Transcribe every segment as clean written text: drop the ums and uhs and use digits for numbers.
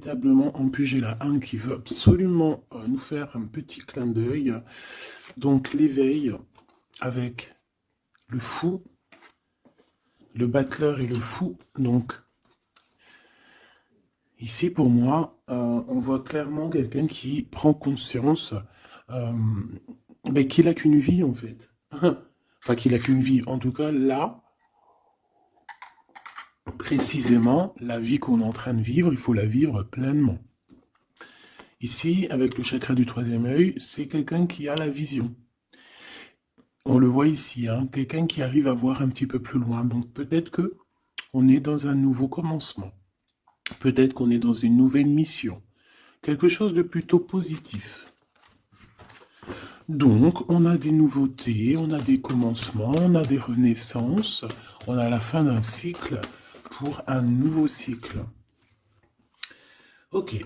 Véritablement, en plus, j'ai la 1 qui veut absolument nous faire un petit clin d'œil. Donc, l'éveil avec le fou, le battleur et le fou. Donc, ici, pour moi, on voit clairement quelqu'un qui prend conscience qu'il a qu'une vie, en fait. Enfin, qu'il a qu'une vie. En tout cas, là, précisément, la vie qu'on est en train de vivre, il faut la vivre pleinement. Ici, avec le chakra du troisième œil, c'est quelqu'un qui a la vision. On le voit ici, hein, quelqu'un qui arrive à voir un petit peu plus loin. Donc peut-être que on est dans un nouveau commencement. Peut-être qu'on est dans une nouvelle mission. Quelque chose de plutôt positif. Donc, on a des nouveautés, on a des commencements, on a des renaissances, on a la fin d'un cycle pour un nouveau cycle. Ok.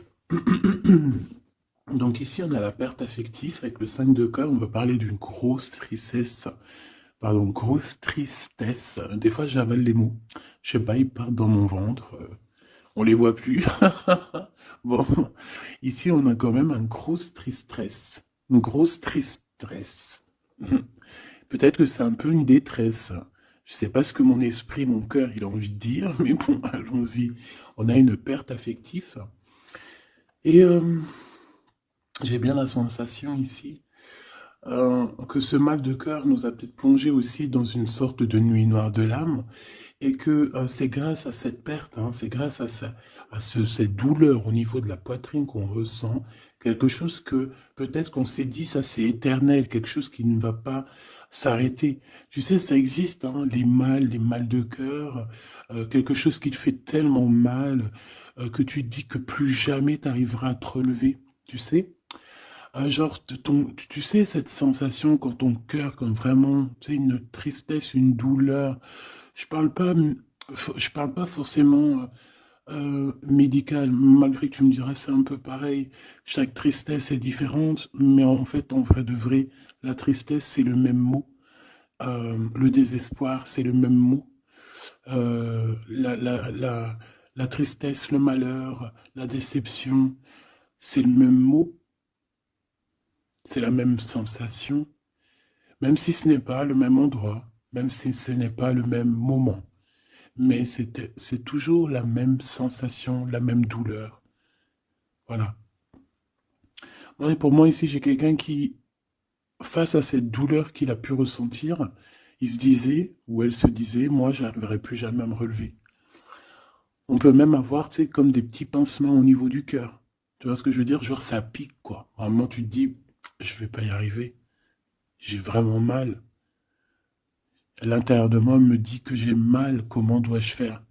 Donc ici, on a la perte affective avec le 5 de cœur. On va parler d'une grosse tristesse. Pardon, grosse tristesse. Des fois, j'avale les mots. Je sais pas, ils partent dans mon ventre. On les voit plus. Bon, ici, on a quand même un grosse tristesse. Une grosse tristesse. Peut-être que c'est un peu une détresse. Je sais pas ce que mon esprit, mon cœur, il a envie de dire, mais bon, allons-y. On a une perte affective. Et j'ai bien la sensation ici que ce mal de cœur nous a peut-être plongé aussi dans une sorte de nuit noire de l'âme, et que c'est grâce à cette perte, hein, c'est grâce à, cette douleur au niveau de la poitrine qu'on ressent, quelque chose que peut-être qu'on s'est dit, ça c'est éternel, quelque chose qui ne va pas s'arrêter. Tu sais, ça existe, hein, les mal de cœur, quelque chose qui te fait tellement mal que tu te dis que plus jamais tu arriveras à te relever, tu sais. Genre, tu sais, cette sensation quand ton cœur, comme vraiment, tu sais, une tristesse, une douleur. Je parle pas, je parle pas forcément médical, malgré que tu me diras c'est un peu pareil. Chaque tristesse est différente, mais en fait, en vrai de vrai, la tristesse, c'est le même mot. Le désespoir, c'est le même mot. La tristesse, le malheur, la déception, c'est le même mot. C'est la même sensation. Même si ce n'est pas le même endroit, même si ce n'est pas le même moment, mais c'est toujours la même sensation, la même douleur. Voilà. Et pour moi, ici, j'ai quelqu'un qui, face à cette douleur qu'il a pu ressentir, il se disait, ou elle se disait, moi, je n'arriverai plus jamais à me relever. On peut même avoir, tu sais, comme des petits pincements au niveau du cœur. Tu vois ce que je veux dire? Genre, ça pique, quoi. Vraiment, tu te dis, je vais pas y arriver. J'ai vraiment mal. L'intérieur de moi me dit que j'ai mal, comment dois-je faire?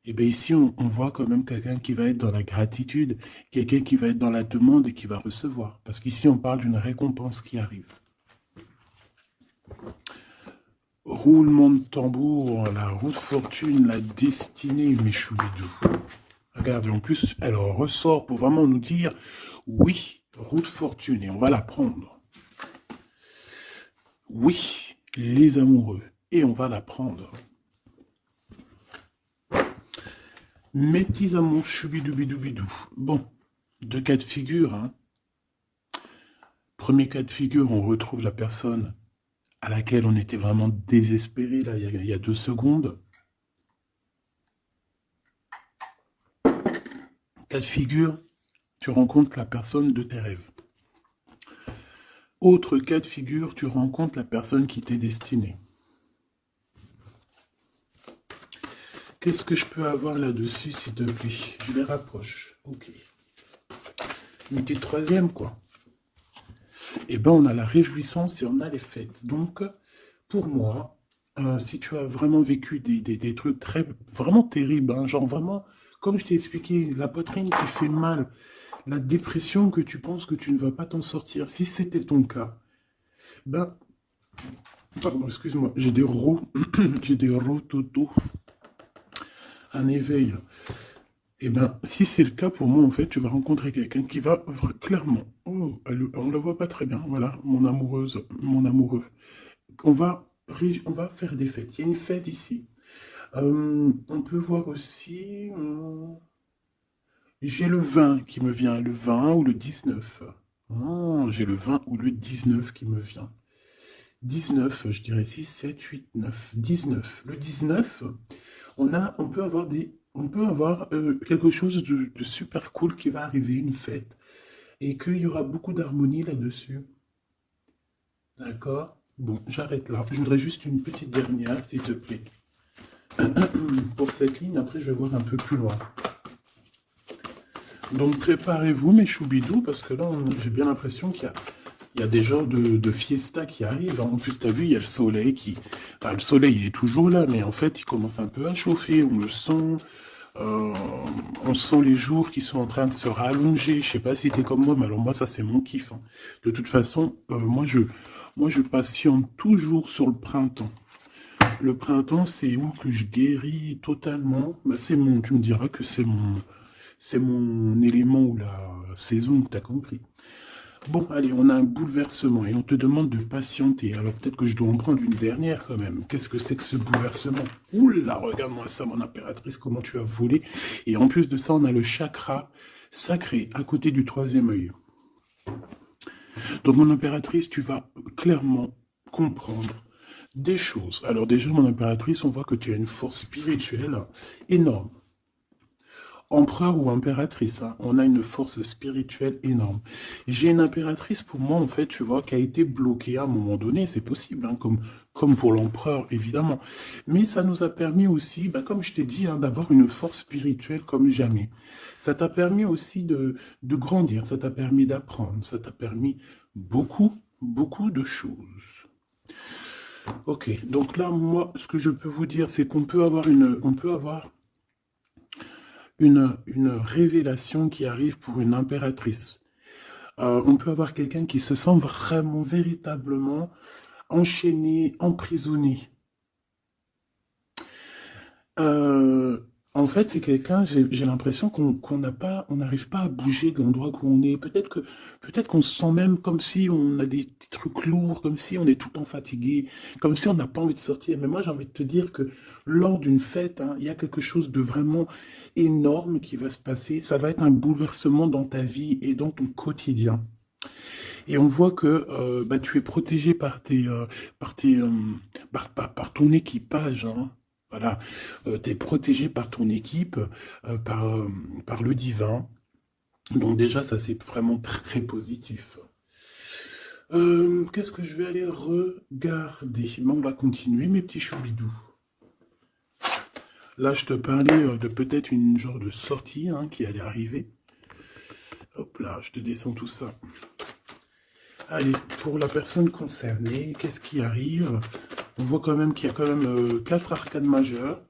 Et bien ici, on voit quand même quelqu'un qui va être dans la gratitude, quelqu'un qui va être dans la demande et qui va recevoir. Parce qu'ici, on parle d'une récompense qui arrive. Roulement de tambour, la roue de fortune, la destinée, mes choubidous. Regardez, en plus, elle ressort pour vraiment nous dire, oui, roue de fortune, et on va la prendre. Oui, les amoureux, et on va la prendre. Mes petits amours, choubidoubidou. Bon, deux cas de figure. Hein. Premier cas de figure, on retrouve la personne à laquelle on était vraiment désespéré, là, il y a 2 secondes. Cas de figure, tu rencontres la personne de tes rêves. Autre cas de figure, tu rencontres la personne qui t'est destinée. Qu'est-ce que je peux avoir là-dessus, s'il te plaît? Je les rapproche. Ok. Une petite troisième, quoi. Eh ben, on a la réjouissance et on a les fêtes. Donc, pour moi, si tu as vraiment vécu des trucs vraiment terribles, hein, genre vraiment, comme je t'ai expliqué, la poitrine qui fait mal, la dépression que tu penses que tu ne vas pas t'en sortir, si c'était ton cas, ben, pardon, excuse-moi, j'ai des j'ai des rototos, un éveil. Eh ben, si c'est le cas pour moi, en fait, tu vas rencontrer quelqu'un qui va clairement, oh, on la voit pas très bien, voilà, mon amoureuse, mon amoureux. On va, on va faire des fêtes. Il y a une fête ici. On peut voir aussi J'ai le 20 qui me vient, le 20 ou le 19. Oh, j'ai le 20 ou le 19 qui me vient. 19, je dirais 6, 7, 8, 9, 19. Le 19, on peut avoir quelque chose de super cool qui va arriver, une fête, et qu'il y aura beaucoup d'harmonie là-dessus. D'accord? Bon, j'arrête là. Je voudrais juste une petite dernière, s'il te plaît. Pour cette ligne, après, je vais voir un peu plus loin. Donc, préparez-vous, mes choubidous, parce que là, j'ai bien l'impression qu'il y a des genres de fiesta qui arrivent. En plus, tu as vu, il y a le soleil qui... Enfin, le soleil, il est toujours là, mais en fait, il commence un peu à chauffer. On le sent. Euh, on sent les jours qui sont en train de se rallonger. Je sais pas si tu es comme moi, mais alors moi, ça, c'est mon kiff, hein. De toute façon, moi, je patiente toujours sur le printemps. Le printemps, c'est où que je guéris totalement. Bah, tu me diras que c'est mon élément ou la saison, t'as compris. Bon, allez, on a un bouleversement et on te demande de patienter. Alors peut-être que je dois en prendre une dernière quand même. Qu'est-ce que c'est que ce bouleversement? Oula, regarde-moi ça, mon impératrice, comment tu as volé. Et en plus de ça, on a le chakra sacré à côté du troisième œil. Donc, mon impératrice, tu vas clairement comprendre des choses. Alors déjà, mon impératrice, on voit que tu as une force spirituelle énorme. Empereur ou impératrice, hein, on a une force spirituelle énorme. J'ai une impératrice, pour moi, en fait, tu vois, qui a été bloquée à un moment donné, c'est possible, hein, comme pour l'empereur, évidemment. Mais ça nous a permis aussi, bah, comme je t'ai dit, hein, d'avoir une force spirituelle comme jamais. Ça t'a permis aussi de grandir, ça t'a permis d'apprendre, ça t'a permis beaucoup, beaucoup de choses. Ok, donc là, moi, ce que je peux vous dire, c'est qu'on peut avoir une révélation qui arrive pour une impératrice. On peut avoir quelqu'un qui se sent vraiment, véritablement enchaîné, emprisonné. Euh, En fait, c'est quelqu'un, j'ai l'impression qu'on n'a pas, on n'arrive pas à bouger de l'endroit où on est. Peut-être qu'on se sent même comme si on a des trucs lourds, comme si on est tout le temps fatigué, comme si on n'a pas envie de sortir. Mais moi, j'ai envie de te dire que lors d'une fête, hein, il y a quelque chose de vraiment énorme qui va se passer. Ça va être un bouleversement dans ta vie et dans ton quotidien. Et on voit que bah, tu es protégé par par ton équipage, hein. Voilà, tu es protégé par ton équipe, par le divin. Donc déjà, ça c'est vraiment très positif. Qu'est-ce que je vais aller regarder? Ben, on va continuer, mes petits choubidous. Là, je te parlais de peut-être une genre de sortie hein, qui allait arriver. Hop là, je te descends tout ça. Allez, pour la personne concernée, qu'est-ce qui arrive? On voit quand même qu'il y a quand même 4 arcades majeures.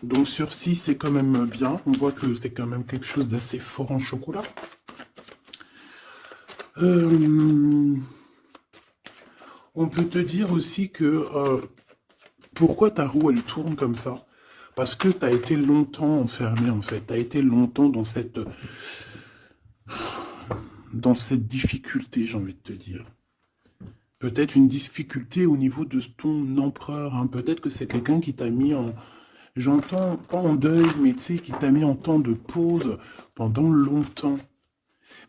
Donc sur 6, c'est quand même bien. On voit que c'est quand même quelque chose d'assez fort en chocolat. On peut te dire aussi que pourquoi ta roue elle tourne comme ça? Parce que tu as été longtemps enfermé en fait. Tu as été longtemps dans cette difficulté, j'ai envie de te dire. Peut-être une difficulté au niveau de ton empereur, hein. Peut-être que c'est quelqu'un qui t'a mis en... J'entends pas en deuil, mais tu sais, qui t'a mis en temps de pause pendant longtemps.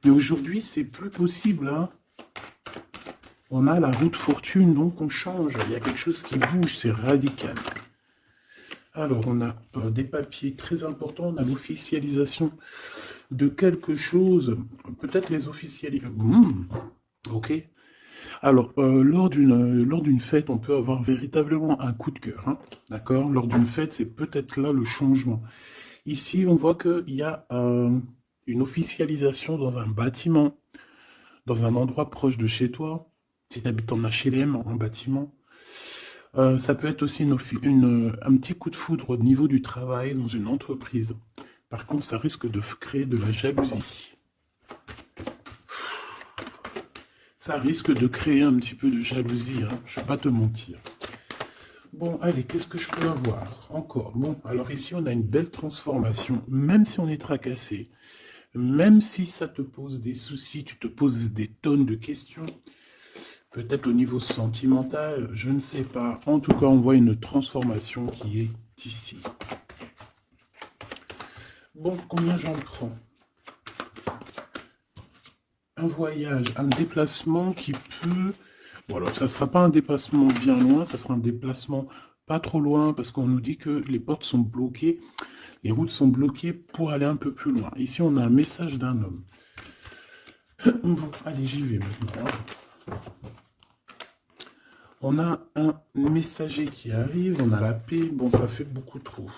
Mais aujourd'hui, c'est plus possible, hein. On a la roue de fortune, donc on change. Il y a quelque chose qui bouge, c'est radical. Alors, on a des papiers très importants. On a l'officialisation de quelque chose. Peut-être les officialisations. Ok. Alors, lors d'une fête, on peut avoir véritablement un coup de cœur, hein, d'accord? Lors d'une fête, c'est peut-être là le changement. Ici, on voit qu'il y a une officialisation dans un bâtiment, dans un endroit proche de chez toi, si tu habites en HLM, en bâtiment. Ça peut être aussi un petit coup de foudre au niveau du travail dans une entreprise. Par contre, ça risque de créer de la jalousie. Ça risque de créer un petit peu de jalousie, hein, je ne vais pas te mentir. Bon, allez, qu'est-ce que je peux avoir encore? Bon, alors ici, on a une belle transformation, même si on est tracassé, même si ça te pose des soucis, tu te poses des tonnes de questions, peut-être au niveau sentimental, je ne sais pas. En tout cas, on voit une transformation qui est ici. Bon, combien j'en prends? un voyage, un déplacement qui peut... Bon, alors, ça ne sera pas un déplacement bien loin, ça sera un déplacement pas trop loin, parce qu'on nous dit que les portes sont bloquées, les routes sont bloquées pour aller un peu plus loin. Ici, on a un message d'un homme. Bon, allez, j'y vais maintenant. On a un messager qui arrive, on a la paix. Bon, ça fait beaucoup trop.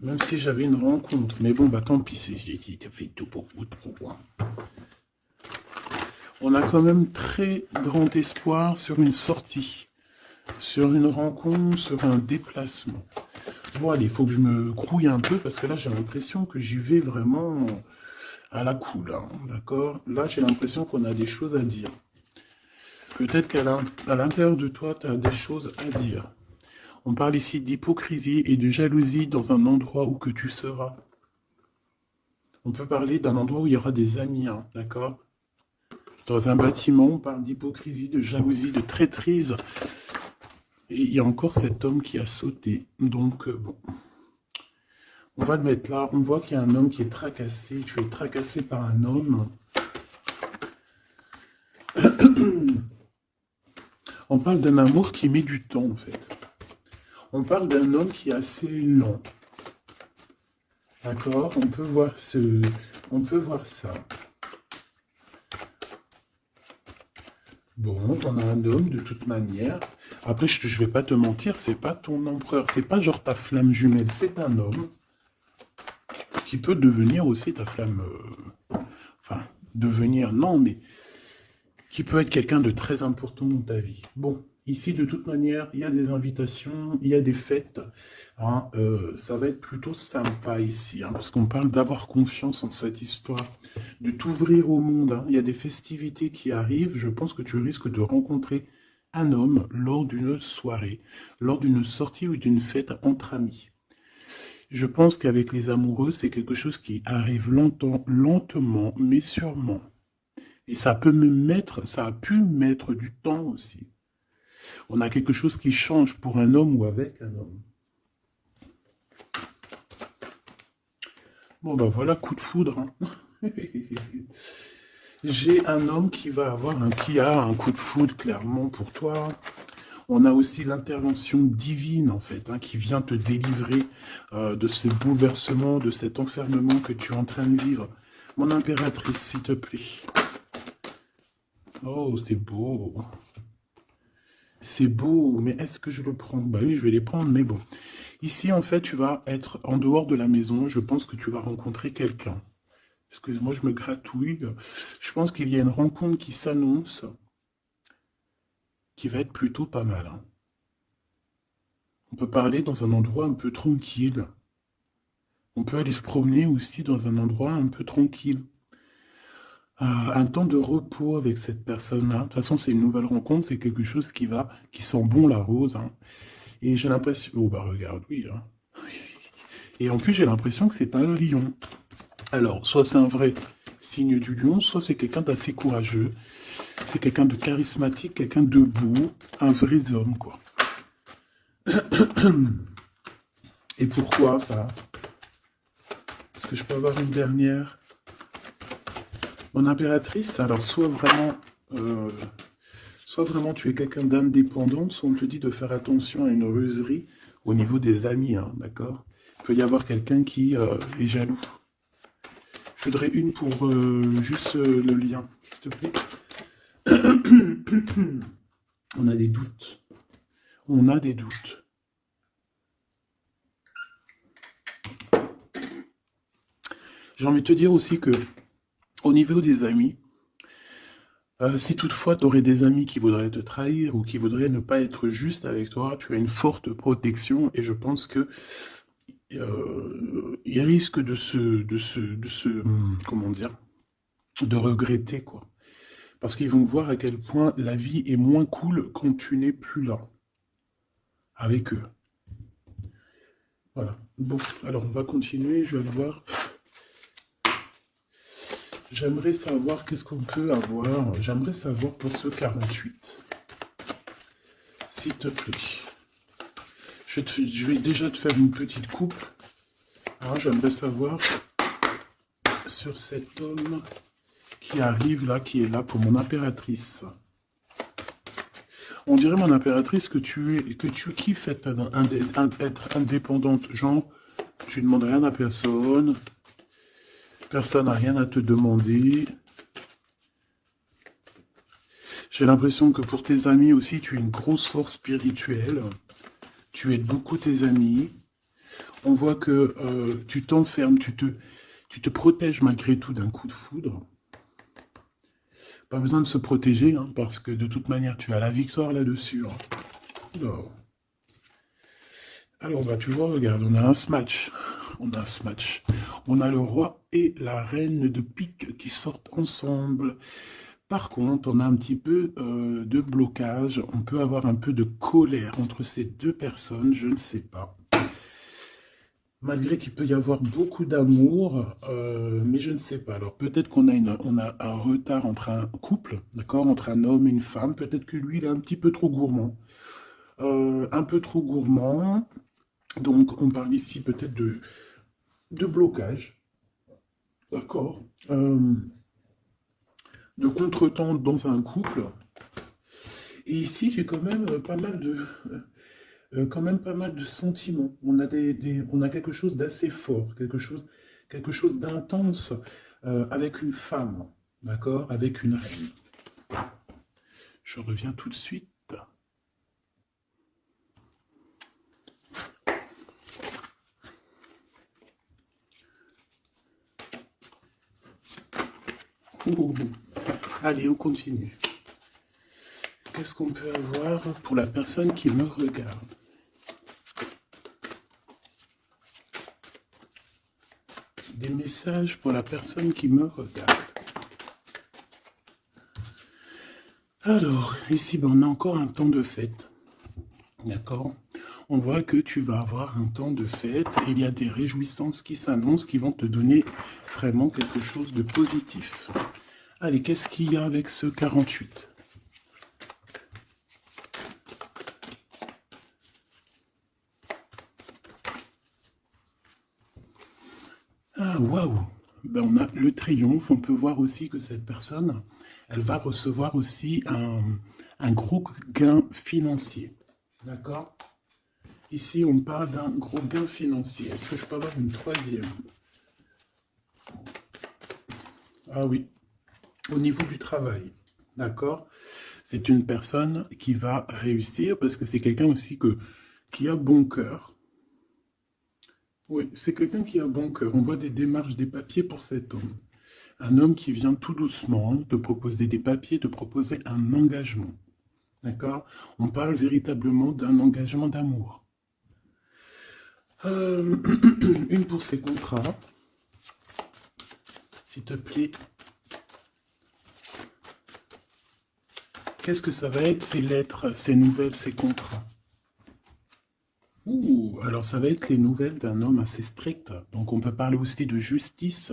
Même si j'avais une rencontre. Mais bon, bah tant pis, ça fait tout beaucoup trop. On a quand même très grand espoir sur une sortie, sur une rencontre, sur un déplacement. Bon, allez, il faut que je me grouille un peu, parce que là, j'ai l'impression que j'y vais vraiment à la cool, hein, d'accord? Là, j'ai l'impression qu'on a des choses à dire. Peut-être qu'à l'intérieur de toi, tu as des choses à dire. On parle ici d'hypocrisie et de jalousie dans un endroit où que tu seras. On peut parler d'un endroit où il y aura des amis, hein, d'accord? Dans un bâtiment, on parle d'hypocrisie, de jalousie, de traîtrise. Et il y a encore cet homme qui a sauté. Donc, bon. On va le mettre là. On voit qu'il y a un homme qui est tracassé. Tu es tracassé par un homme. On parle d'un amour qui met du temps, en fait. On parle d'un homme qui est assez lent. D'accord? On peut voir ça. Bon, on a un homme de toute manière. Après, je vais pas te mentir, c'est pas ton empereur. C'est pas genre ta flamme jumelle. C'est un homme qui peut devenir aussi ta flamme... Enfin, devenir, non, mais... qui peut être quelqu'un de très important dans ta vie. Bon, ici, de toute manière, il y a des invitations, il y a des fêtes. Hein, ça va être plutôt sympa ici, hein, parce qu'on parle d'avoir confiance en cette histoire, de t'ouvrir au monde. Hein. Il y a des festivités qui arrivent. Je pense que tu risques de rencontrer un homme lors d'une soirée, lors d'une sortie ou d'une fête entre amis. Je pense qu'avec les amoureux, c'est quelque chose qui arrive lentement, mais sûrement. Et ça a pu mettre du temps aussi. On a quelque chose qui change pour un homme ou avec un homme. Bon, ben voilà, coup de foudre. Hein. J'ai un homme qui a un coup de foudre clairement pour toi. On a aussi l'intervention divine, en fait, hein, qui vient te délivrer de ces bouleversements, de cet enfermement que tu es en train de vivre. Mon impératrice, s'il te plaît. Oh, c'est beau. C'est beau, mais est-ce que je le prends? Bah oui, je vais les prendre, mais bon. Ici, en fait, tu vas être en dehors de la maison. Je pense que tu vas rencontrer quelqu'un. Excuse-moi, je me gratouille. Je pense qu'il y a une rencontre qui s'annonce, qui va être plutôt pas mal. Hein. On peut parler dans un endroit un peu tranquille. On peut aller se promener aussi dans un endroit un peu tranquille. Un temps de repos avec cette personne-là. De toute façon, c'est une nouvelle rencontre, c'est quelque chose qui sent bon la rose. Hein. Et j'ai l'impression... Oh, bah regarde, oui. Hein. Et en plus, j'ai l'impression que c'est un lion. Alors, soit c'est un vrai signe du lion, soit c'est quelqu'un d'assez courageux. C'est quelqu'un de charismatique, quelqu'un de beau, un vrai homme, quoi. Et pourquoi ça? Est-ce que je peux avoir une dernière? Mon impératrice, alors soit vraiment tu es quelqu'un d'indépendant, soit on te dit de faire attention à une ruserie au niveau des amis, hein, d'accord? Il peut y avoir quelqu'un qui est jaloux. Je voudrais une pour juste le lien, s'il te plaît. On a des doutes. On a des doutes. J'ai envie de te dire aussi que, au niveau des amis, si toutefois tu aurais des amis qui voudraient te trahir ou qui voudraient ne pas être juste avec toi, tu as une forte protection et je pense que il risque comment dire, de regretter quoi. Parce qu'ils vont voir à quel point la vie est moins cool quand tu n'es plus là avec eux. Voilà. Bon, alors on va continuer, je vais aller voir. J'aimerais savoir qu'est-ce qu'on peut avoir. J'aimerais savoir pour ce 48. S'il te plaît. Je vais déjà te faire une petite coupe. Hein, j'aimerais savoir sur cet homme qui arrive là, qui est là pour mon impératrice. On dirait, mon impératrice, que tu kiffes être indépendante. Genre, tu ne demandes rien à personne. Personne n'a rien à te demander. J'ai l'impression que pour tes amis aussi, tu as une grosse force spirituelle. Tu aides beaucoup tes amis. On voit que tu t'enfermes, tu te protèges malgré tout d'un coup de foudre. Pas besoin de se protéger, hein, parce que de toute manière, tu as la victoire là-dessus. Hein. Alors, bah, tu vois, regarde, on a un smash. On a un smash. On a le roi et la reine de pique qui sortent ensemble. Par contre, on a un petit peu de blocage. On peut avoir un peu de colère entre ces deux personnes, je ne sais pas. Malgré qu'il peut y avoir beaucoup d'amour, mais je ne sais pas. Alors peut-être qu'on a, on a un retard entre un couple, d'accord, entre un homme et une femme. Peut-être que lui, il est un petit peu trop gourmand. Un peu trop gourmand. Donc on parle ici peut-être de blocage. D'accord. De contretemps dans un couple. Et ici, j'ai quand même pas mal de sentiments. On a, on a quelque chose d'assez fort, quelque chose d'intense avec une femme, d'accord, avec une reine. Je reviens tout de suite. Ouh. Allez, on continue. Qu'est-ce qu'on peut avoir pour la personne qui me regarde? Des messages pour la personne qui me regarde. Alors, ici, ben, on a encore un temps de fête. D'accord? On voit que tu vas avoir un temps de fête et il y a des réjouissances qui s'annoncent qui vont te donner vraiment quelque chose de positif. Allez, qu'est-ce qu'il y a avec ce 48? Ah, waouh! Ben, on a le triomphe. On peut voir aussi que cette personne, elle va recevoir aussi un gros gain financier. D'accord? Ici, on parle d'un gros gain financier. Est-ce que je peux avoir une troisième? Ah oui, au niveau du travail. D'accord? C'est une personne qui va réussir parce que c'est quelqu'un aussi qui a bon cœur. Oui, c'est quelqu'un qui a bon cœur. On voit des démarches, des papiers pour cet homme. Un homme qui vient tout doucement te proposer des papiers, te proposer un engagement. D'accord? On parle véritablement d'un engagement d'amour. Une pour ses contrats. S'il te plaît. Qu'est-ce que ça va être, ces lettres, ces nouvelles, ces contrats? Ouh, alors ça va être les nouvelles d'un homme assez strict. Donc on peut parler aussi de justice,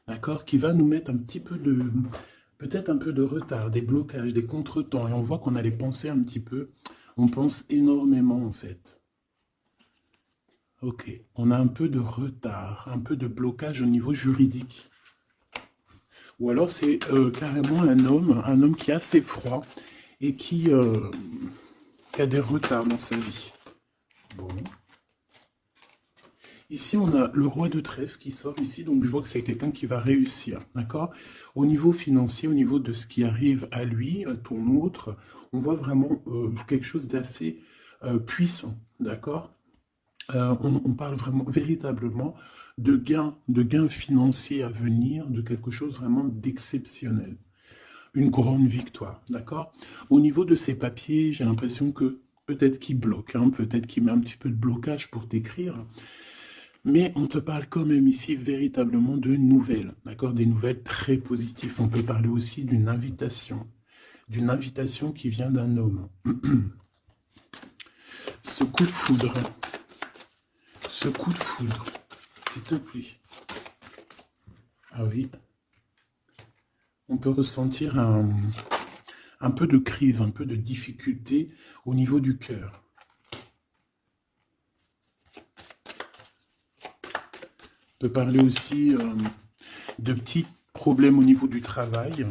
d'accord, qui va nous mettre un petit peu de, peut-être un peu de retard, des blocages, des contretemps. Et on voit qu'on a les pensées un petit peu. On pense énormément en fait. Ok, on a un peu de retard, un peu de blocage au niveau juridique. Ou alors c'est carrément un homme qui est assez froid et qui a des retards dans sa vie. Bon. Ici, on a le roi de trèfle qui sort ici, donc je vois que c'est quelqu'un qui va réussir, d'accord? Au niveau financier, au niveau de ce qui arrive à lui, à ton autre, on voit vraiment quelque chose d'assez puissant, d'accord? On parle vraiment, véritablement, de gains financiers à venir, de quelque chose vraiment d'exceptionnel. Une grande victoire, d'accord? Au niveau de ces papiers, j'ai l'impression que peut-être qu'il bloque, hein, peut-être qu'il met un petit peu de blocage pour t'écrire, mais on te parle quand même ici véritablement de nouvelles, d'accord? Des nouvelles très positives. On peut parler aussi d'une invitation qui vient d'un homme. Ce coup de foudre, s'il te plaît. Ah oui, on peut ressentir un peu de crise, un peu de difficulté au niveau du cœur. On peut parler aussi de petites problème au niveau du travail.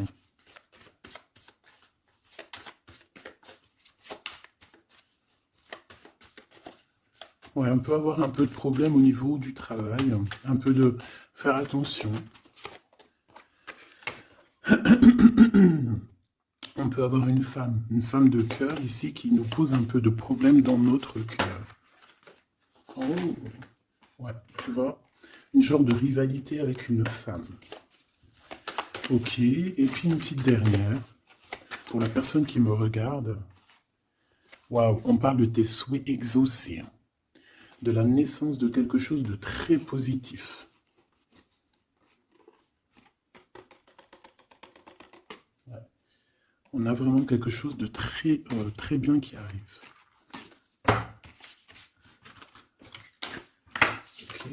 Ouais, on peut avoir un peu de problème au niveau du travail, un peu de faire attention. On peut avoir une femme de cœur ici qui nous pose un peu de problème dans notre cœur. Oh, ouais, tu vois, une genre de rivalité avec une femme. Ok, et puis une petite dernière, pour la personne qui me regarde. Waouh, on parle de tes souhaits exaucés, de la naissance de quelque chose de très positif. Ouais. On a vraiment quelque chose de très, très bien qui arrive. Okay.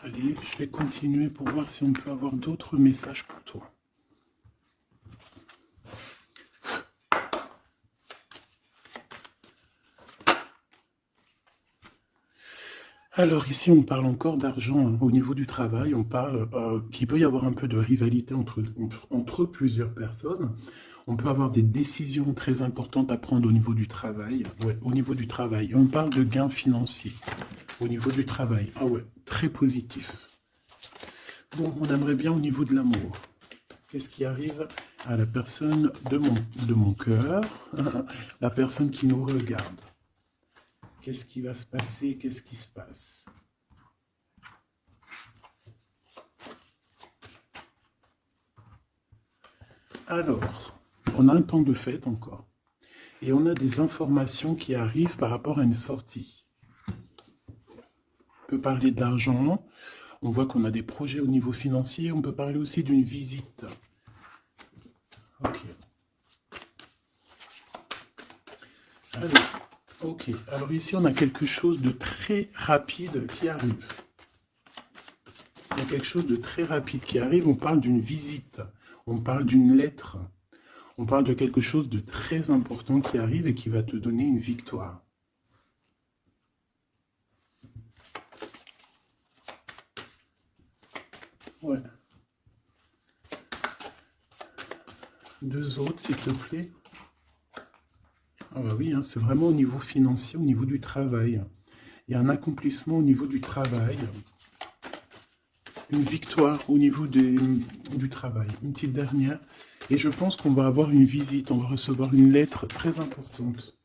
Allez, je vais continuer pour voir si on peut avoir d'autres messages pour toi. Alors ici, on parle encore d'argent, hein. Au niveau du travail, on parle qu'il peut y avoir un peu de rivalité entre plusieurs personnes. On peut avoir des décisions très importantes à prendre au niveau du travail. Ouais, au niveau du travail. Et on parle de gains financiers au niveau du travail. Ah ouais, très positif. Bon, on aimerait bien au niveau de l'amour. Qu'est-ce qui arrive à la personne de mon cœur, la personne qui nous regarde? Qu'est-ce qui va se passer? Qu'est-ce qui se passe? Alors, on a un temps de fête encore. Et on a des informations qui arrivent par rapport à une sortie. On peut parler de l'argent. On voit qu'on a des projets au niveau financier. On peut parler aussi d'une visite. Ok. Ok, alors ici on a quelque chose de très rapide qui arrive. Il y a quelque chose de très rapide qui arrive, on parle d'une visite, on parle d'une lettre, on parle de quelque chose de très important qui arrive et qui va te donner une victoire. Ouais. Deux autres, s'il te plaît. Ah bah oui, hein, c'est vraiment au niveau financier, au niveau du travail. Il y a un accomplissement au niveau du travail. Une victoire au niveau du travail. Une petite dernière. Et je pense qu'on va avoir une visite, on va recevoir une lettre très importante.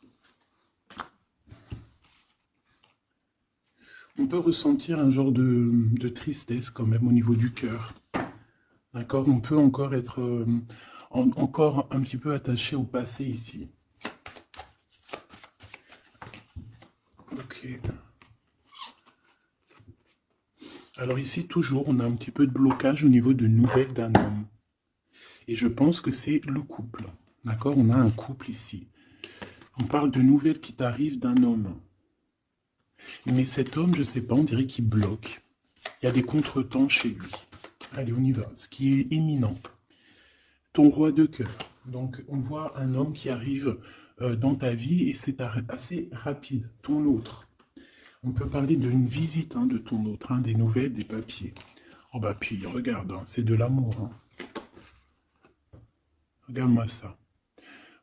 On peut ressentir un genre de tristesse quand même au niveau du cœur. D'accord? On peut encore être encore un petit peu attaché au passé ici. Ok. Alors ici, toujours, on a un petit peu de blocage au niveau de nouvelles d'un homme. Et je pense que c'est le couple. D'accord? On a un couple ici. On parle de nouvelles qui t'arrivent d'un homme. Mais cet homme, je ne sais pas, on dirait qu'il bloque. Il y a des contretemps chez lui. Allez, on y va. Ce qui est imminent. Ton roi de cœur. Donc, on voit un homme qui arrive dans ta vie et c'est assez rapide. Ton autre. On peut parler d'une visite de ton autre, des nouvelles, des papiers. Oh bah puis, regarde, c'est de l'amour. Regarde-moi ça.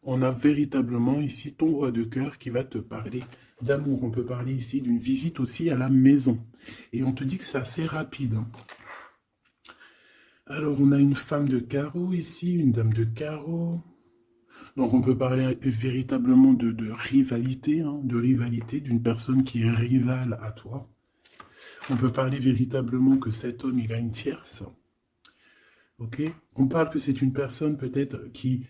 On a véritablement ici ton roi de cœur qui va te parler d'amour. On peut parler ici d'une visite aussi à la maison. Et on te dit que c'est assez rapide. Alors, on a une femme de carreau ici, une dame de carreau. Donc, on peut parler véritablement de rivalité, d'une personne qui est rivale à toi. On peut parler véritablement que cet homme, il a une tierce. Ok? On parle que c'est une personne peut-être qui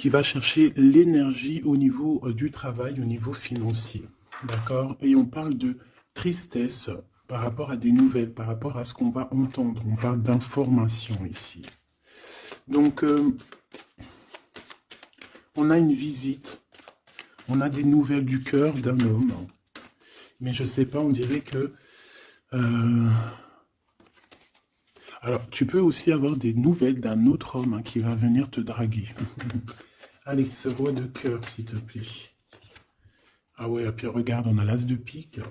va chercher l'énergie au niveau du travail, au niveau financier. D'accord? Et on parle de tristesse par rapport à des nouvelles, par rapport à ce qu'on va entendre. On parle d'information ici. Donc, on a une visite. On a des nouvelles du cœur d'un homme. Mais je sais pas, on dirait que... Alors, tu peux aussi avoir des nouvelles d'un autre homme qui va venir te draguer. Allez, ce roi de cœur, s'il te plaît. Ah ouais, et puis regarde, on a l'as de pique.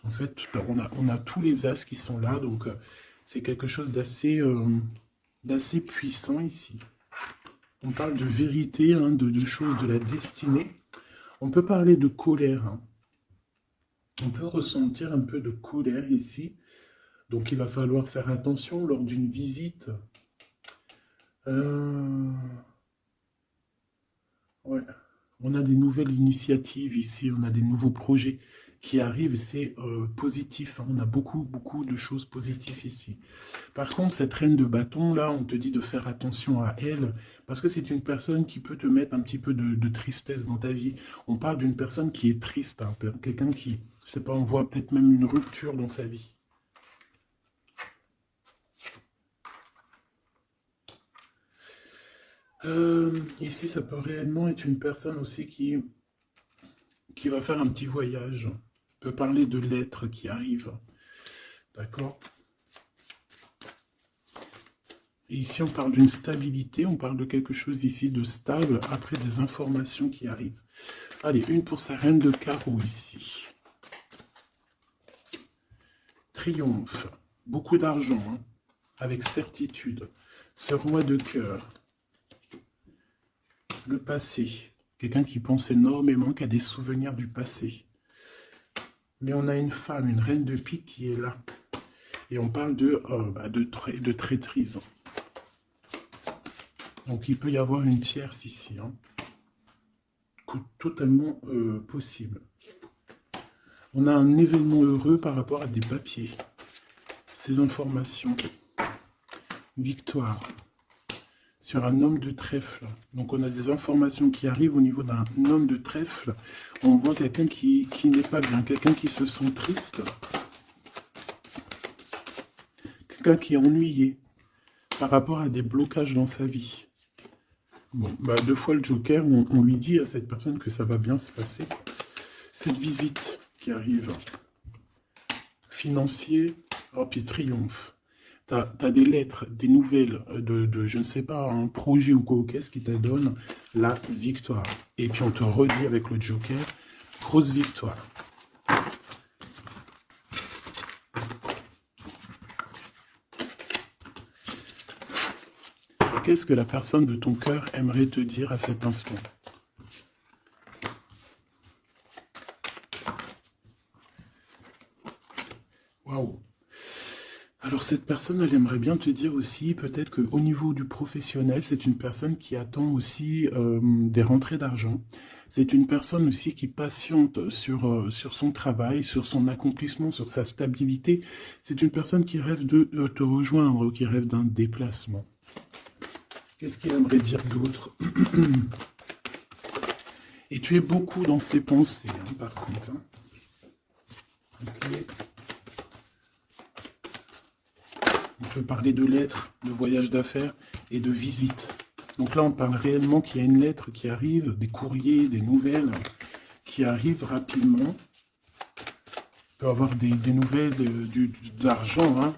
En fait, on a tous les as qui sont là, donc c'est quelque chose d'assez puissant ici. On parle de vérité, hein, de choses, de la destinée. On peut parler de colère, hein. On peut ressentir un peu de colère ici. Donc il va falloir faire attention lors d'une visite. Euh, ouais. On a des nouvelles initiatives ici, on a des nouveaux projets qui arrivent, et c'est positif, hein. On a beaucoup de choses positives ici. Par contre, cette reine de bâton, là, on te dit de faire attention à elle, parce que c'est une personne qui peut te mettre un petit peu de tristesse dans ta vie. On parle d'une personne qui est triste, hein, quelqu'un qui, je sais pas, on voit peut-être même une rupture dans sa vie. Ici, ça peut réellement être une personne aussi qui va faire un petit voyage. On peut parler de lettres qui arrivent. D'accord? Et ici, on parle d'une stabilité, on parle de quelque chose ici de stable, après des informations qui arrivent. Allez, une pour sa reine de carreau ici. Triomphe, beaucoup d'argent, hein, avec certitude. Ce roi de cœur, le passé, quelqu'un qui pense énormément, qui a des souvenirs du passé. Mais on a une femme, une reine de pique qui est là. Et on parle de traîtrise. Donc il peut y avoir une tierce ici, hein. Totalement possible. On a un événement heureux par rapport à des papiers. Ces informations. Victoire. Sur un homme de trèfle. Donc on a des informations qui arrivent au niveau d'un homme de trèfle. On voit quelqu'un qui n'est pas bien, quelqu'un qui se sent triste. Quelqu'un qui est ennuyé par rapport à des blocages dans sa vie. Bon, bah, deux fois le Joker, on lui dit à cette personne que ça va bien se passer. Cette visite qui arrive, financier, oh, puis triomphe. T'as des lettres, des nouvelles de, je ne sais pas, un projet ou quoi, qu'est-ce qui te donne la victoire. Et puis on te redit avec le Joker, grosse victoire. Qu'est-ce que la personne de ton cœur aimerait te dire à cet instant? Waouh! Alors cette personne, elle aimerait bien te dire aussi, peut-être qu'au niveau du professionnel, c'est une personne qui attend aussi des rentrées d'argent. C'est une personne aussi qui patiente sur son travail, sur son accomplissement, sur sa stabilité. C'est une personne qui rêve de te rejoindre, qui rêve d'un déplacement. Qu'est-ce qu'il aimerait dire d'autre? Et tu es beaucoup dans ses pensées, hein, par contre. Hein. Okay. On peut parler de lettres, de voyages d'affaires et de visites. Donc là, on parle réellement qu'il y a une lettre qui arrive, des courriers, des nouvelles qui arrivent rapidement. On peut avoir des nouvelles d'argent, hein,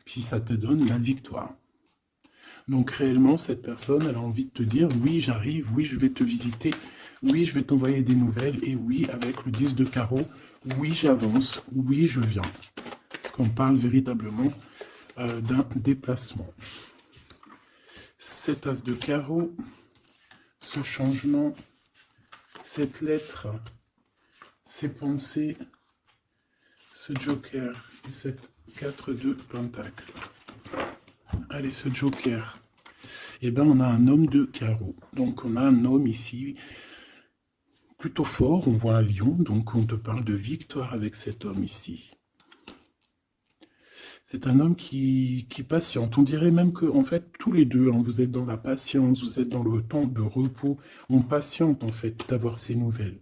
puis ça te donne la victoire. Donc réellement, cette personne, elle a envie de te dire, oui, j'arrive, oui, je vais te visiter, oui, je vais t'envoyer des nouvelles, et oui, avec le 10 de carreau, oui, j'avance, oui, je viens. Parce qu'on parle véritablement d'un déplacement. Cet as de carreau, ce changement, cette lettre, ces pensées, ce joker et cette 4 de pentacle. Allez, ce joker, eh bien, on a un homme de carreau. Donc, on a un homme ici plutôt fort. On voit un lion, donc on te parle de victoire avec cet homme ici. C'est un homme qui patiente. On dirait même que, en fait, tous les deux, hein, vous êtes dans la patience, vous êtes dans le temps de repos. On patiente, en fait, d'avoir ces nouvelles.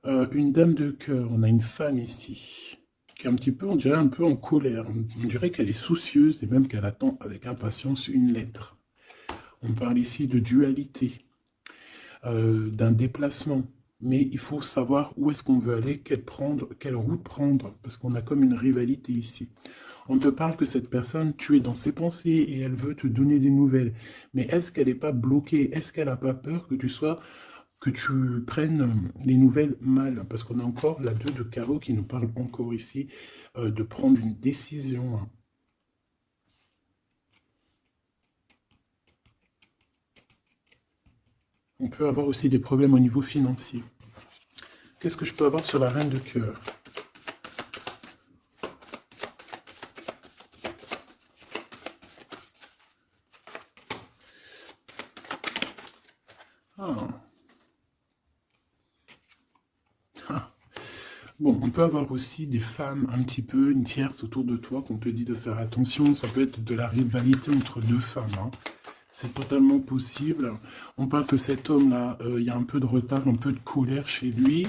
Une dame de cœur, on a une femme ici, qui est un petit peu, on dirait un peu en colère. On dirait qu'elle est soucieuse et même qu'elle attend avec impatience une lettre. On parle ici de dualité, d'un déplacement. Mais il faut savoir où est-ce qu'on veut aller, quelle route prendre, parce qu'on a comme une rivalité ici. On te parle que cette personne, tu es dans ses pensées et elle veut te donner des nouvelles. Mais est-ce qu'elle n'est pas bloquée? Est-ce qu'elle n'a pas peur que tu sois que tu prennes les nouvelles mal, parce qu'on a encore la 2 de carreau qui nous parle encore ici de prendre une décision. Hein. On peut avoir aussi des problèmes au niveau financier. Qu'est-ce que je peux avoir sur la reine de cœur? Ah. Ah. Bon, on peut avoir aussi des femmes un petit peu, une tierce autour de toi qu'on te dit de faire attention. Ça peut être de la rivalité entre deux femmes. Hein. C'est totalement possible. On parle que cet homme-là, il y a un peu de retard, un peu de colère chez lui.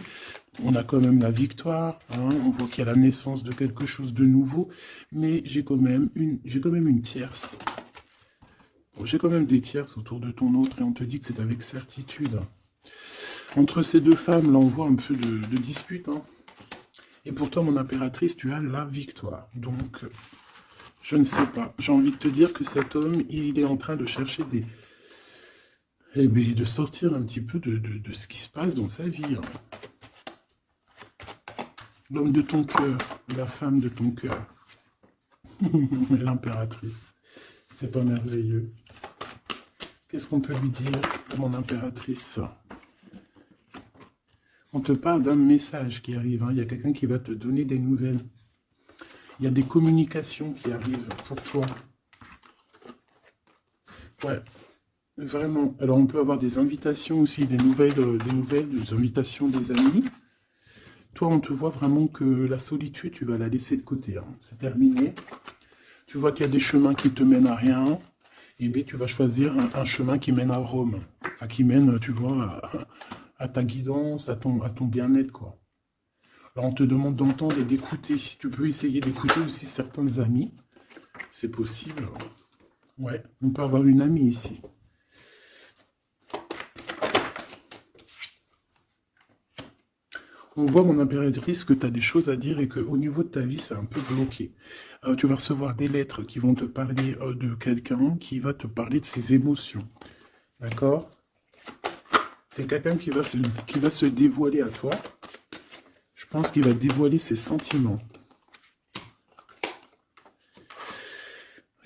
On a quand même la victoire. Hein. On voit qu'il y a la naissance de quelque chose de nouveau. Mais j'ai quand même une tierce. Bon, j'ai quand même des tierces autour de ton autre et on te dit que c'est avec certitude. Entre ces deux femmes, là, on voit un peu de dispute. Hein. Et pour toi, mon impératrice, tu as la victoire. Donc, je ne sais pas. J'ai envie de te dire que cet homme, il est en train de chercher des... Eh bien, de sortir un petit peu de ce qui se passe dans sa vie. Hein. L'homme de ton cœur, la femme de ton cœur. L'impératrice. C'est pas merveilleux. Qu'est-ce qu'on peut lui dire, mon impératrice? On te parle d'un message qui arrive. Hein. Il y a quelqu'un qui va te donner des nouvelles. Il y a des communications qui arrivent pour toi. Ouais, vraiment. Alors, on peut avoir des invitations aussi, des nouvelles, des invitations des amis. Toi, on te voit vraiment que la solitude, tu vas la laisser de côté. Hein. C'est terminé. Tu vois qu'il y a des chemins qui te mènent à rien. Et bien, tu vas choisir un chemin qui mène à Rome. Enfin, qui mène, tu vois, à ta guidance, à ton bien-être, quoi. Alors, on te demande d'entendre et d'écouter. Tu peux essayer d'écouter aussi certains amis. C'est possible. Ouais, on peut avoir une amie ici. On voit, mon impératrice, que tu as des choses à dire et qu'au niveau de ta vie, c'est un peu bloqué. Tu vas recevoir des lettres qui vont te parler de quelqu'un qui va te parler de ses émotions. D'accord? C'est quelqu'un qui va se dévoiler à toi. Je pense qu'il va dévoiler ses sentiments.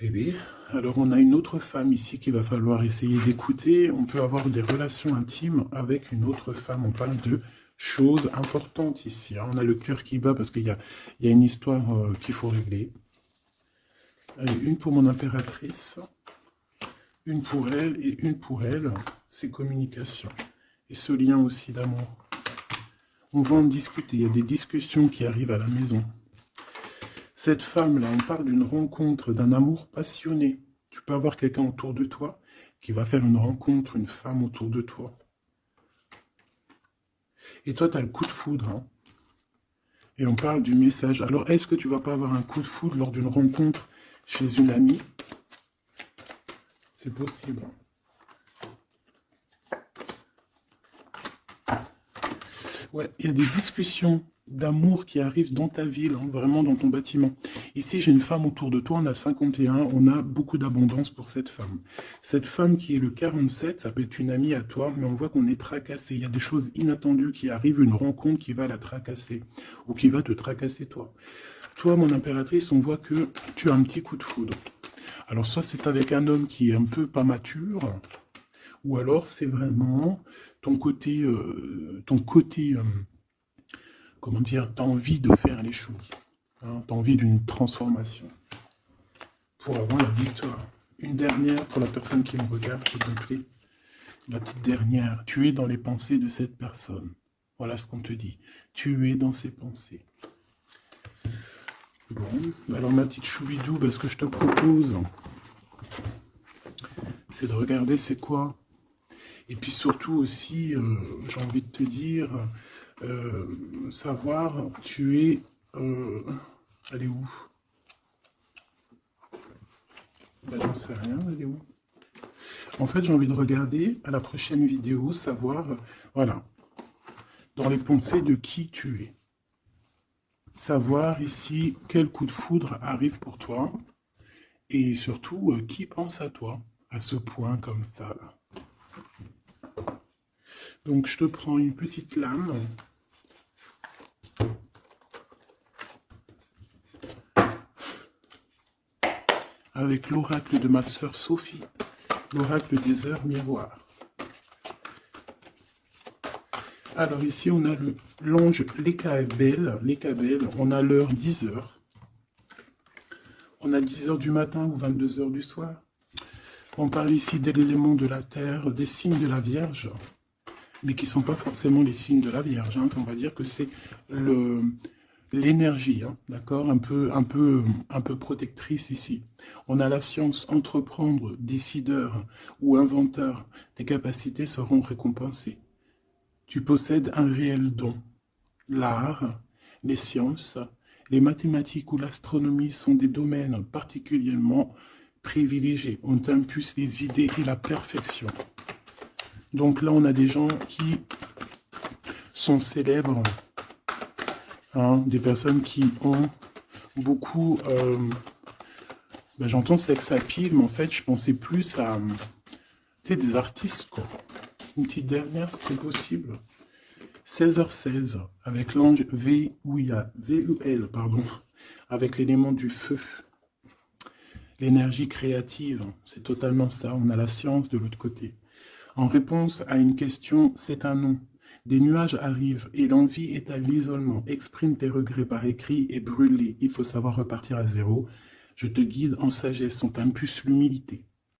Eh bien, alors on a une autre femme ici qu'il va falloir essayer d'écouter. On peut avoir des relations intimes avec une autre femme. On parle de choses importantes ici. On a le cœur qui bat parce qu'il y a une histoire qu'il faut régler. Allez, une pour mon impératrice, une pour elle et une pour elle. C'est communication. Et ce lien aussi d'amour. On va en discuter. Il y a des discussions qui arrivent à la maison. Cette femme-là, on parle d'une rencontre, d'un amour passionné. Tu peux avoir quelqu'un autour de toi qui va faire une rencontre, une femme autour de toi. Et toi, tu as le coup de foudre. Hein. Et on parle du message. Alors, est-ce que tu vas pas avoir un coup de foudre lors d'une rencontre chez une amie? C'est possible. Ouais, il y a des discussions d'amour qui arrivent dans ta ville, hein, vraiment dans ton bâtiment. Ici, j'ai une femme autour de toi, on a le 51, on a beaucoup d'abondance pour cette femme. Cette femme qui est le 47, ça peut être une amie à toi, mais on voit qu'on est tracassé. Il y a des choses inattendues qui arrivent, une rencontre qui va la tracasser, ou qui va te tracasser toi. Toi, mon impératrice, on voit que tu as un petit coup de foudre. Alors, soit c'est avec un homme qui est un peu pas mature, ou alors c'est vraiment ton côté, comment dire, tu as envie de faire les choses. Hein, tu as envie d'une transformation pour avoir la victoire. Une dernière pour la personne qui me regarde, s'il te plaît. La petite dernière. Tu es dans les pensées de cette personne. Voilà ce qu'on te dit. Tu es dans ses pensées. Bon, alors ma petite choubidou, ce que je te propose, c'est de regarder c'est quoi. Et puis surtout aussi, j'ai envie de te dire, savoir, tu es... elle est où? Ben, j'en sais rien, elle est où? En fait, j'ai envie de regarder à la prochaine vidéo, savoir, voilà, dans les pensées de qui tu es. Savoir ici quel coup de foudre arrive pour toi. Et surtout, qui pense à toi, à ce point comme ça, là. Donc, je te prends une petite lame. Avec l'oracle de ma sœur Sophie, l'oracle des heures miroirs. Alors ici, on a l'ange Lekabel. On a l'heure 10 heures. On a 10 heures du matin ou 22 heures du soir. On parle ici de l'élément de la terre, des signes de la Vierge, mais qui ne sont pas forcément les signes de la Vierge. Hein. On va dire que c'est l'énergie, hein, d'accord, un peu protectrice ici. On a la science, entreprendre, décideur ou inventeur. Tes capacités seront récompensées. Tu possèdes un réel don. L'art, les sciences, les mathématiques ou l'astronomie sont des domaines particulièrement privilégiés. On t'impulse les idées et la perfection. Donc là, on a des gens qui sont célèbres, hein, des personnes qui ont beaucoup... ben, j'entends sex appeal, mais en fait, je pensais plus à... tu sais, des artistes, quoi. Une petite dernière, si c'est possible. 16h16, avec l'ange VUL, pardon, avec l'élément du feu. L'énergie créative, c'est totalement ça. On a la science de l'autre côté. En réponse à une question, c'est un non. Des nuages arrivent et l'envie est à l'isolement. Exprime tes regrets par écrit et brûle-les. Il faut savoir repartir à zéro. Je te guide en sagesse, on t'impulse l'humilité.